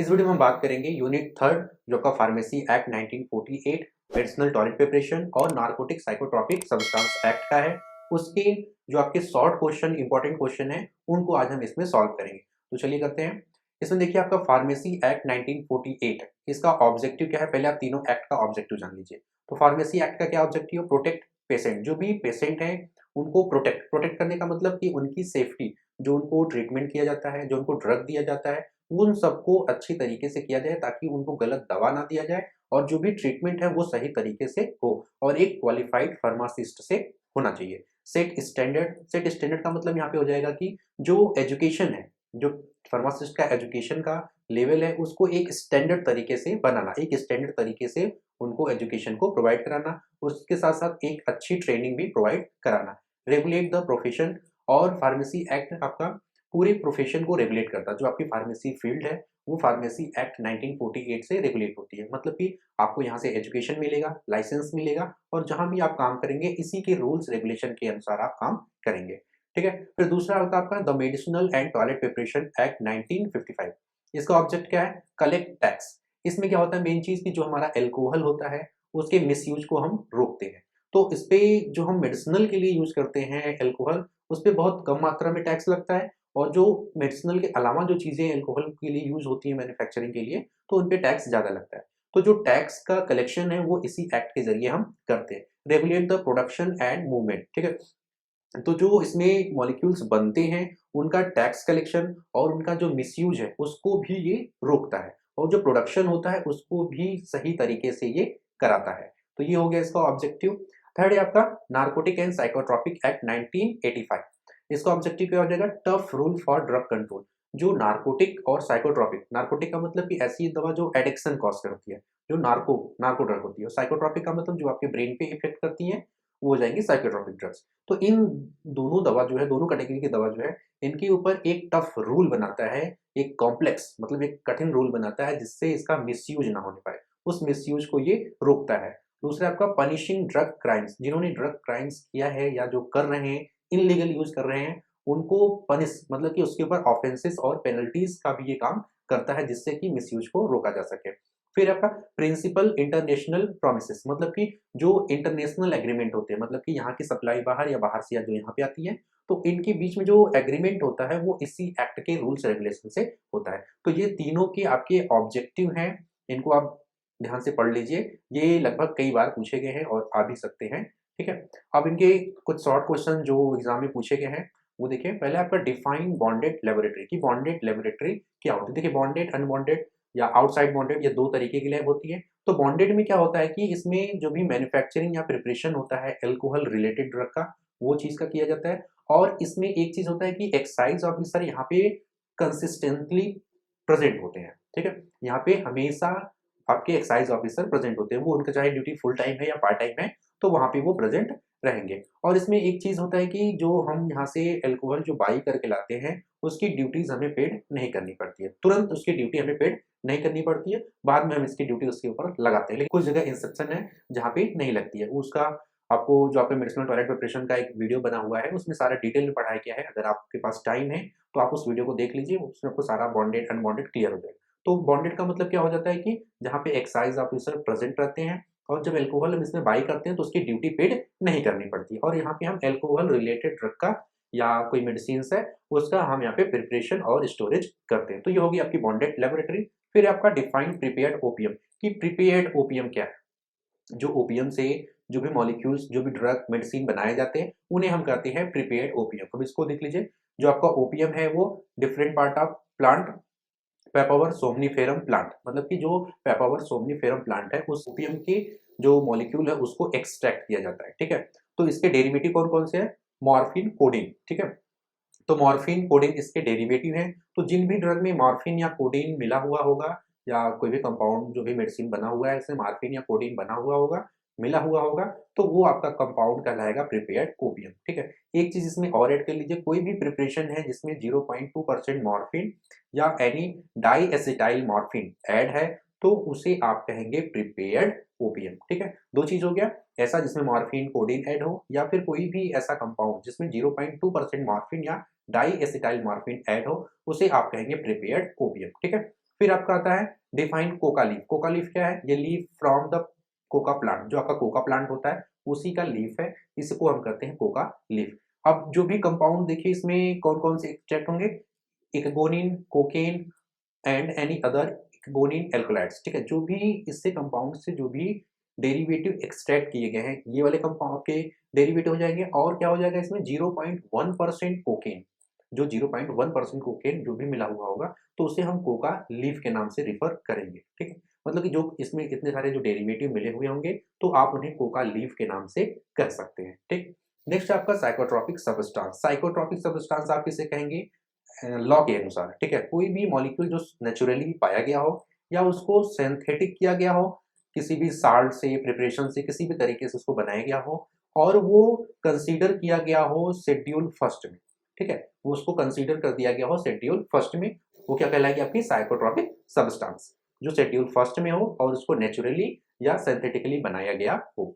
इस वीडियो में हम बात करेंगे यूनिट थर्ड जो आपका pharmacy act 1948 medicinal toilet preparation और नार्कोटिक साइकोट्रॉपिक सब्सटेंस एक्ट का है। उसके जो आपके शॉर्ट क्वेश्चन इंपॉर्टेंट क्वेश्चन है उनको आज हम इसमें सॉल्व करेंगे। तो चलिए करते हैं। इसमें देखिए आपका फार्मेसी एक्ट 1948 इसका ऑब्जेक्टिव क्या है, पहले आप तीनों एक्ट का ऑब्जेक्टिव जान लीजिए। तो फार्मेसी एक्ट का क्या ऑब्जेक्टिव है? प्रोटेक्ट पेशेंट, जो भी पेशेंट है उनको प्रोटेक्ट करने का मतलब कि उनकी सेफ्टी, जो उनको ट्रीटमेंट किया जाता है, जो उनको ड्रग दिया जाता है, उन सबको अच्छी तरीके से किया जाए ताकि उनको गलत दवा ना दिया जाए और जो भी ट्रीटमेंट है वो सही तरीके से हो और एक क्वालिफाइड फार्मासिस्ट से होना चाहिए। सेट स्टैंडर्ड का मतलब यहाँ पे हो जाएगा कि जो एजुकेशन है, जो फार्मासिस्ट का एजुकेशन का लेवल है उसको एक स्टैंडर्ड तरीके से बनाना, एक स्टैंडर्ड तरीके से उनको एजुकेशन को प्रोवाइड कराना, उसके साथ साथ एक अच्छी ट्रेनिंग भी प्रोवाइड कराना। रेगुलेट द प्रोफेशन, और फार्मेसी एक्ट आपका पूरे प्रोफेशन को रेगुलेट करता है। जो आपकी फार्मेसी फील्ड है वो फार्मेसी एक्ट 1948 से रेगुलेट होती है। मतलब कि आपको यहाँ से एजुकेशन मिलेगा, लाइसेंस मिलेगा और जहाँ भी आप काम करेंगे इसी के रूल्स रेगुलेशन के अनुसार आप काम करेंगे। ठीक है। फिर दूसरा होता है आपका the medicinal and toilet preparation act 1955। इसका ऑब्जेक्ट क्या है? Collect tax. इसमें क्या होता है मेन चीज की, जो हमारा एल्कोहल होता है उसके मिसयूज को हम रोकते हैं। तो इस पे जो हम मेडिसिनल के लिए यूज करते हैं एल्कोहल, उस पे बहुत कम मात्रा में टैक्स लगता है और जो मेडिसिनल के अलावा जो चीज़ें अल्कोहल के लिए यूज़ होती हैं मैन्युफैक्चरिंग के लिए, तो उन पे टैक्स ज़्यादा लगता है। तो जो टैक्स का कलेक्शन है वो इसी एक्ट के ज़रिए हम करते हैं। Regulate the production and movement, ठीक है? तो जो इसमें मॉलिक्यूल्स बनते हैं उनका टैक्स कलेक्शन और उनका जो मिसयूज है उसको भी ये रोकता है और जो प्रोडक्शन होता है उसको भी सही तरीके से ये कराता है। तो ये हो गया इसका ऑब्जेक्टिव। थर्ड है आपका नार्कोटिक एंड साइकोट्रॉपिक एक्ट 1985। इसका ऑब्जेक्टिव क्या हो जाएगा? Tough rule for drug control. जो नार्कोटिक और साइकोट्रॉपिक, नार्कोटिक का मतलब कि ऐसी दवा जो एडिक्शन कॉज करती है, जो नार्को ड्रग होती है। साइकोट्रॉपिक का मतलब जो आपके ब्रेन पे इफेक्ट करती है वो हो जाएंगी साइकोट्रॉपिक ड्रग्स। तो इन दोनों दवा जो है, दोनों कैटेगरी की दवा जो है, इनके ऊपर एक टफ रूल बनाता है, एक कॉम्प्लेक्स मतलब एक कठिन रूल बनाता है जिससे इसका मिसयूज ना होने पाए, उस मिसयूज को ये रोकता है। दूसरा आपका पनिशिंग ड्रग क्राइम्स, जिन्होंने ड्रग क्राइम्स किया है या जो कर रहे हैं, इनलीगल यूज कर रहे हैं, उनको पनिश मतलब कि उसके ऊपर ऑफेंसेस और पेनल्टीज का भी ये काम करता है जिससे कि मिसयूज को रोका जा सके। फिर आपका प्रिंसिपल इंटरनेशनल प्रोमिसेस, मतलब कि जो इंटरनेशनल एग्रीमेंट होते हैं, मतलब कि यहाँ की सप्लाई बाहर या बाहर से या जो यहाँ पे आती है, तो इनके बीच में जो एग्रीमेंट होता है वो इसी एक्ट के रूल्स रेगुलेशन से होता है। तो ये तीनों के आपके ऑब्जेक्टिव हैं, इनको आप ध्यान से पढ़ लीजिए। ये लगभग कई बार पूछे गए हैं और आ भी सकते हैं। ठीक है। अब इनके कुछ शॉर्ट क्वेश्चन जो एग्जाम में पूछे गए हैं वो देखिए। पहले आपका डिफाइन बॉन्डेड लेबोरेटरी, की बॉन्डेड लेबोरेटरी क्या होती है। देखिए बॉन्डेड, अनबॉन्डेड या आउटसाइड बॉन्डेड, ये दो तरीके की लैब होती है। तो बॉन्डेड में क्या होता है कि इसमें जो भी मैन्युफैक्चरिंग या प्रिपरेशन होता है अल्कोहल रिलेटेड ड्रग का, वो चीज का किया जाता है। और इसमें एक चीज होता है कि एक्साइज ऑफिसर यहाँ पे कंसिस्टेंटली प्रेजेंट होते हैं। ठीक है। यहाँ पे हमेशा आपके एक्साइज ऑफिसर प्रेजेंट होते हैं, वो उनका चाहे ड्यूटी फुल टाइम है या पार्ट टाइम है तो वहां पे वो प्रेजेंट रहेंगे। और इसमें एक चीज होता है कि जो हम यहाँ से अल्कोहल जो बाई करके लाते हैं उसकी ड्यूटीज हमें पेड नहीं करनी पड़ती है, तुरंत उसकी ड्यूटी हमें पेड नहीं करनी पड़ती है, बाद में हम इसकी ड्यूटी उसके ऊपर लगाते हैं। लेकिन कुछ जगह इंस्ट्रक्शन है जहाँ पे नहीं लगती है, उसका आपको जो आपके मेडिसिनल टॉयलेट प्रिपरेशन का एक वीडियो बना हुआ है उसमें सारा डिटेल में पढ़ाया गया है। अगर आपके पास टाइम है तो आप उस वीडियो को देख लीजिए, उसमें आपको सारा बॉन्डेड अनबॉन्डेड क्लियर हो जाएगा। तो बॉन्डेड का मतलब क्या हो जाता है कि जहाँ पे एक्साइज ऑफिसर प्रेजेंट रहते हैं और जब अल्कोहल हम इसमें बाई करते हैं तो उसकी ड्यूटी पेड नहीं करनी पड़ती है। और यहाँ पे हम अल्कोहल रिलेटेड ड्रग का या कोई मेडिसिन है उसका हम यहाँ पे प्रिपरेशन और स्टोरेज करते हैं। तो ये होगी आपकी बॉन्डेड लेबोरेटरी। फिर आपका डिफाइंड प्रिपेयर्ड ओपीएम, कि प्रिपेयर्ड ओपीएम क्या है। जो ओपीएम से जो भी मॉलिक्यूल्स, जो भी ड्रग मेडिसिन बनाए जाते हैं उन्हें हम कहते हैं प्रिपेयर्ड ओपीएम। अब इसको देख लीजिए। जो आपका ओपीएम है वो different part of plant papaver somniferum plant, मतलब कि जो पेपावर सोमनीफेरम प्लांट है उस ओपीएम की जो मॉलिक्यूल है उसको एक्सट्रैक्ट किया जाता है। ठीक है। तो इसके डेरिवेटिव कौन कौन से हैं? Morphine, codeine. ठीक है। तो मॉर्फिन, कोडीन इसके डेरिवेटिव हैं। तो जिन भी ड्रग में मॉर्फिन या कोडीन मिला हुआ होगा या कोई भी कंपाउंड जो भी मेडिसिन बना हुआ है इसमें मॉर्फिन या कोडीन बना हुआ होगा, मिला हुआ होगा, तो वो आपका कंपाउंड कहलाएगा प्रिपेयर्ड ओपीएम। ठीक है। एक चीज इसमें और ऐड कर लीजिए, कोई भी प्रिपरेशन है जिसमें 0.2% मॉर्फिन या any diacetyl morphine add है तो उसे आप कहेंगे प्रिपेयर्ड ओपीएम। ठीक है। दो चीज हो गया, ऐसा जिसमें मॉर्फिन कोडीन ऐड हो या फिर कोई भी ऐसा कंपाउंड जिसमें 0.2% मॉर्फिन या डाई एसिटाइल मॉर्फिन ऐड हो, उसे आप कहेंगे प्रिपेयर्ड ओपीएम। ठीक है। फिर आपका आता है define Coca leaf. Coca leaf क्या है? ये leaf from the Coca plant, जो आपका कोका प्लांट होता है उसी का लीफ है, इसको हम कहते हैं कोका लीफ। अब जो भी कंपाउंड देखिए इसमें कौन-कौन से एक्सट्रैक्ट होंगे, ecgonine, cocaine and any other ecgonine alkaloids, ठीक है? जो भी इससे कंपाउंड से जो भी डेरिवेटिव एक्सट्रैक्ट किए गए हैं, ये वाले कंपाउंड के डेरिवेटिव हो जाएँगे और क्या हो जाएगा इसमें 0.1% कोकेन, जो 0.1% कोकेन जो भी मिला हुआ होगा, तो उसे हम कोका लीफ के नाम से रिफर करेंगे, ठीक है? मतलब कि जो इसमें इतने सारे जो डेरिवेटिव मिले हुए होंगे, तो आप उन्हें कोका लीफ के नाम से कह सकते हैं, ठीक? नेक्स्ट आपका साइकोट्रॉपिक सब्सटेंस। साइकोट्रॉपिक सब्सटेंस आप किसे कहेंगे? लॉ के अनुसार, ठीक है? कोई भी मॉलिक्यूल जो नेचुरली पाया गया हो या उसको सिंथेटिक किया गया हो, किसी भी साल्ट से, प्रिपरेशन से, किसी भी तरीके से उसको बनाया गया हो और वो कंसीडर किया गया हो शेड्यूल फर्स्ट में, ठीक है? वो उसको कंसीडर कर दिया गया हो शेड्यूल फर्स्ट में, वो क्या कहलाएगी आपकी साइकोट्रॉपिक सब्सटेंस, जो शेड्यूल फर्स्ट में हो और उसको नेचुरली या सिंथेटिकली बनाया गया हो।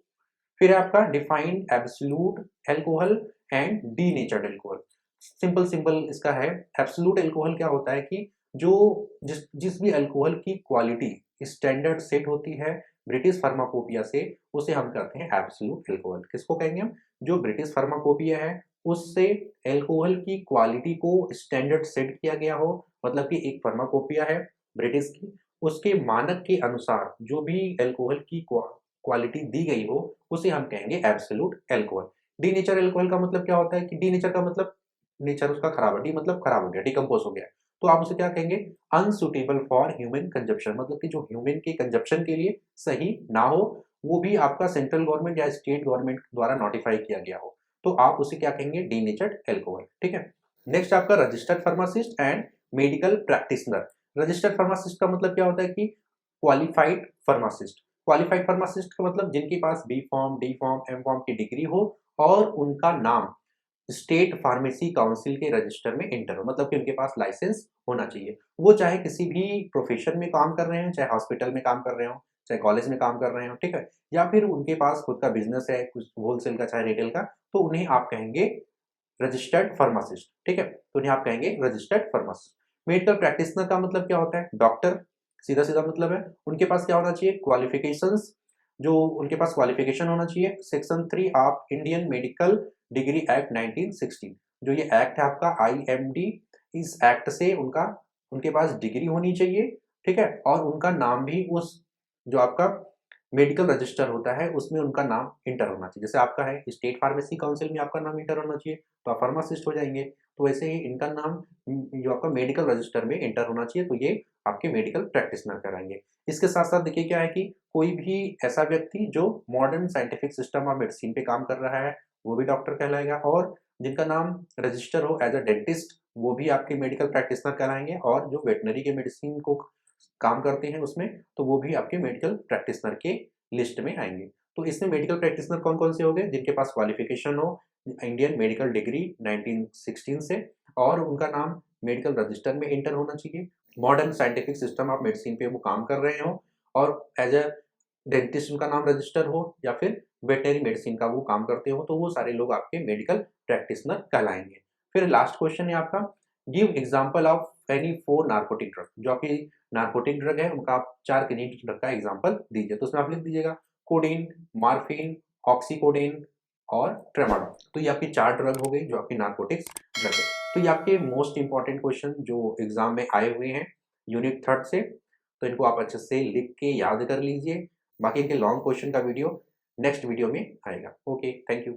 फिर है आपका define absolute alcohol and denatured alcohol. Simple simple इसका है, एब्सोल्यूट अल्कोहल क्या होता है कि जो जिस जिस भी अल्कोहल की क्वालिटी स्टैंडर्ड सेट होती है ब्रिटिश फार्माकोपिया से, उसे हम कहते हैं एब्सोल्यूट अल्कोहल। किसको कहेंगे हम? जो ब्रिटिश फार्माकोपिया है उससे अल्कोहल की क्वालिटी को स्टैंडर्ड सेट किया गया हो, मतलब कि एक फार्माकोपिया है ब्रिटिश की, उसके मानक के अनुसार जो भी अल्कोहल की क्वालिटी दी गई हो, उसे हम कहेंगे एब्सोल्यूट अल्कोहल। डीनेचर अल्कोहल का मतलब क्या होता है कि डीनेचर का मतलब नेचर उसका खराब है, डी मतलब खराब हो गया, डिकम्पोज हो गया है। तो आप उसे क्या कहेंगे? अनसुटेबल फॉर ह्यूमन कंजप्शन, मतलब कि जो ह्यूमन के कंजप्शन के लिए सही ना हो, वो भी आपका सेंट्रल गवर्नमेंट या स्टेट गवर्नमेंट द्वारा नोटिफाई किया गया हो, तो आप उसे क्या कहेंगे? डीनेचर्ड अल्कोहल, ठीक है? नेक्स्ट आपका registered pharmacist and medical practitioner. Registered pharmacist का मतलब क्या होता है कि क्वालिफाइड फार्मासिस्ट। क्वालिफाइड फार्मासिस्ट का मतलब जिनके पास B pharm, D pharm, M pharm की डिग्री हो और उनका नाम स्टेट फार्मेसी काउंसिल के रजिस्टर में एंटर हो, मतलब कि उनके पास लाइसेंस होना चाहिए। वो चाहे किसी भी प्रोफेशन में काम कर रहे हैं, चाहे हॉस्पिटल में काम कर रहे हो, चाहे कॉलेज में काम कर रहे हो, ठीक है? या फिर उनके पास खुद का बिज़नेस है, कुछ होलसेल का चाहे रिटेल का, तो उन्हें आप कहेंगे रजिस्टर्ड फार्मासिस्ट, ठीक है? तो उन्हें आप कहेंगे रजिस्टर्ड फार्मासिस्ट। मेडिकल प्रैक्टिशनर का मतलब क्या होता है? डॉक्टर, सीधा-सीधा मतलब है। उनके पास क्या होना चाहिए? क्वालिफिकेशंस, जो उनके पास क्वालिफिकेशन होना चाहिए। Section 3 of Indian medical degree act 1916, जो ये एक्ट है आपका आईएमडी, इस एक्ट से उनके पास डिग्री होनी चाहिए, ठीक है? और उनका नाम भी उस जो आपका मेडिकल रजिस्टर होता है उसमें उनका नाम इंटर होना चाहिए। जैसे आपका है स्टेट फार्मेसी काउंसिल में आपका नाम इंटर होना चाहिए, तो आप फार्मासिस्ट हो जाएँगे। तो वैसे ही इनका नाम जो आपका मेडिकल रजिस्टर में इंटर होना चाहिए, तो ये आपके मेडिकल प्रैक्टिशनर कहलाएँगे। इसके साथ-साथ देखिए क्या है कि कोई भी ऐसा व्यक्ति जो modern scientific system of medicine पे काम कर रहा है, वो भी डॉक्टर कहलाएगा, और जिनका नाम रजिस्टर हो एज़ अ डेंटिस्ट, वो भी आपके मेडिकल प्रैक्टिशनर कहलाएँगे, और जो वेटरनरी के मेडिसिन को काम करते हैं उसमें, तो वो भी आपके मेडिकल प्रैक्टिशनर के लिस्ट में आएँगे। तो इसमें मेडिकल प्रैक्टिशनर कौन-कौन से हो गए? जिनके पास क्वालिफ़िकेशन हो इंडियन मेडिकल डिग्री 1916 से, और उनका नाम मेडिकल रजिस्टर में एंटर होना चाहिए। Modern scientific system of medicine पे वो काम कर रहे हों, और एज़ अ डेंटिस्ट उनका नाम रजिस्टर हो, या फिर वेटरनरी मेडिसिन का वो काम करते हो, तो वो सारे लोग आपके मेडिकल प्रैक्टिशनर कहलाएँगे। फिर लास्ट क्वेश्चन है आपका, give example of any 4 narcotic drug. जो आपकी नार्कोटिक ड्रग है, उनका आप 4 किन्हीं ड्रग का एग्ज़ाम्पल दीजिए। तो उसमें आप लिख दीजिएगा कोडीन, मॉर्फिन, ऑक्सीकोडीन और ट्रेमाडोल। तो ये आपकी 4 ड्रग हो गई जो आपकी नार्कोटिक्स ड्रग है। तो ये आपके मोस्ट इम्पोर्टेंट क्वेश्चन जो एग्ज़ाम में आए हुए हैं यूनिट 3 से, तो इनको आप अच्छे से लिख के याद कर लीजिए। बाकी इनके लॉन्ग क्वेश्चन का वीडियो नेक्स्ट वीडियो में आएगा। Okay, thank you.